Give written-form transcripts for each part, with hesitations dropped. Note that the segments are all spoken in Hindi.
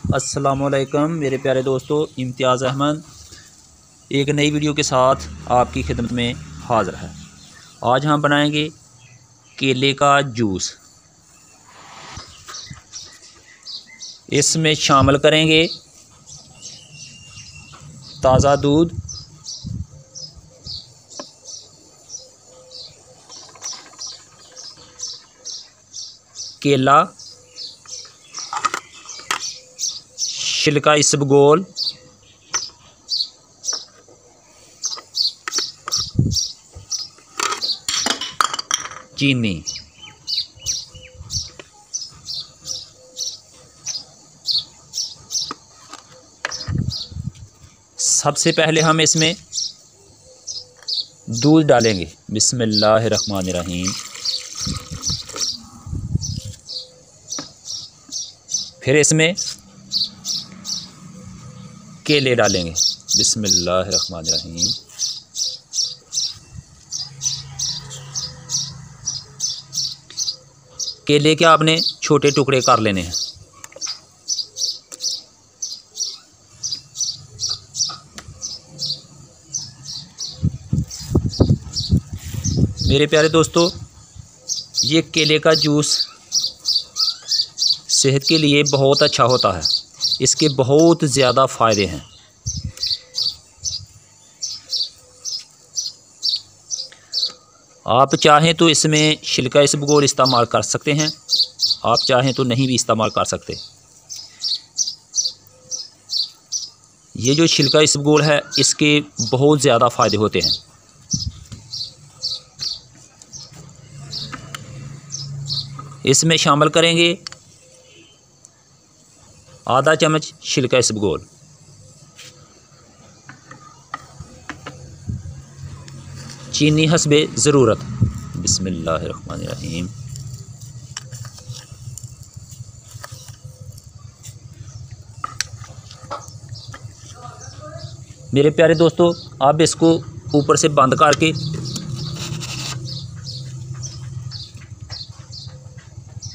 अस्सलामुअलैकुम मेरे प्यारे दोस्तों, इम्तियाज़ अहमद एक नई वीडियो के साथ आपकी खिदमत में हाज़िर है। आज हम बनाएंगे केले का जूस। इसमें शामिल करेंगे ताज़ा दूध, केला, छिलका इसबगोल, चीनी। सबसे पहले हम इसमें दूध डालेंगे। बिस्मिल्लाहिर्रहमानिर्रहीम। फिर इसमें केले डालेंगे। बिस्मिल्लाहिर्रहमानिर्रहीम। केले के आपने छोटे टुकड़े कर लेने हैं। मेरे प्यारे दोस्तों, ये केले का जूस सेहत के लिए बहुत अच्छा होता है। इसके बहुत ज़्यादा फ़ायदे हैं। आप चाहें तो इसमें छिलका इसबगोल इस्तेमाल कर सकते हैं, आप चाहें तो नहीं भी इस्तेमाल कर सकते। ये जो छिलका इसबगोल है, इसके बहुत ज़्यादा फ़ायदे होते हैं। इसमें शामिल करेंगे आधा चम्मच छिलका इसबगोल, चीनी हस्बे ज़रूरत। बिस्मिल्लाहिर्रहमानिर्रहीम। मेरे प्यारे दोस्तों, आप इसको ऊपर से बंद करके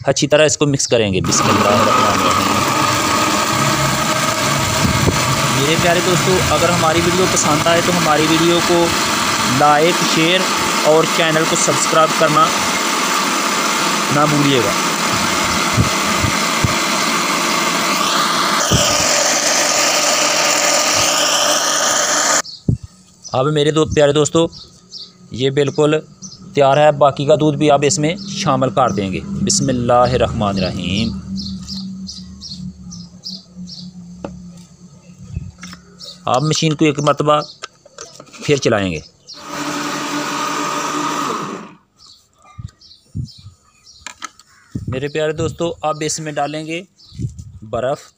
अच्छी तरह इसको मिक्स करेंगे। बिस्मिल्लाहिर्रहमानिर्रहीम। मेरे प्यारे दोस्तों, अगर हमारी वीडियो पसंद आए तो हमारी वीडियो को लाइक, शेयर और चैनल को सब्सक्राइब करना ना भूलिएगा। अब मेरे प्यारे दोस्तों, ये बिल्कुल तैयार है। बाकी का दूध भी आप इसमें शामिल कर देंगे। बिस्मिल्लाहिर्रहमानिर्रहीम। आप मशीन को एक मरतबा फिर चलाएंगे। मेरे प्यारे दोस्तों, अब इसमें डालेंगे बर्फ़।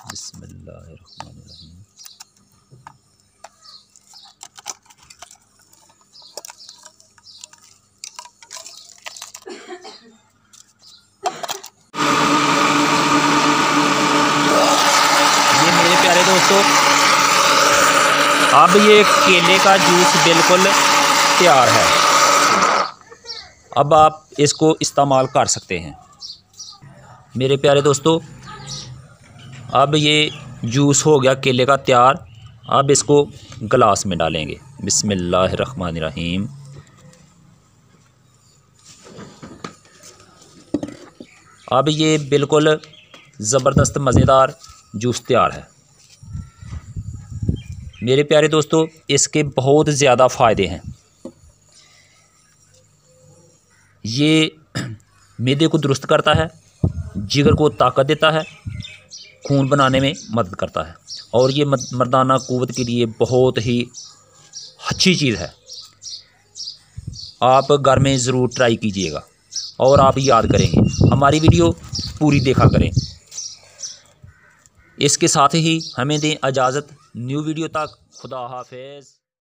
बिस्मिल्लाहिर्रहमानिर्रहीम। ये मेरे प्यारे दोस्तों, अब ये केले का जूस बिल्कुल तैयार है। अब आप इसको इस्तेमाल कर सकते हैं। मेरे प्यारे दोस्तों, अब ये जूस हो गया केले का तैयार। अब इसको गिलास में डालेंगे। बिस्मिल्लाहिर्रहमानिर्रहीम। अब ये बिल्कुल ज़बरदस्त मज़ेदार जूस तैयार है। मेरे प्यारे दोस्तों, इसके बहुत ज़्यादा फ़ायदे हैं। ये मैदे को दुरुस्त करता है, जिगर को ताकत देता है, खून बनाने में मदद करता है और ये मर्दाना क़ुव्वत के लिए बहुत ही अच्छी चीज़ है। आप घर में ज़रूर ट्राई कीजिएगा और आप याद करेंगे। हमारी वीडियो पूरी देखा करें। इसके साथ ही हमें दें इजाज़त। न्यू वीडियो तक खुदा हाफिज़।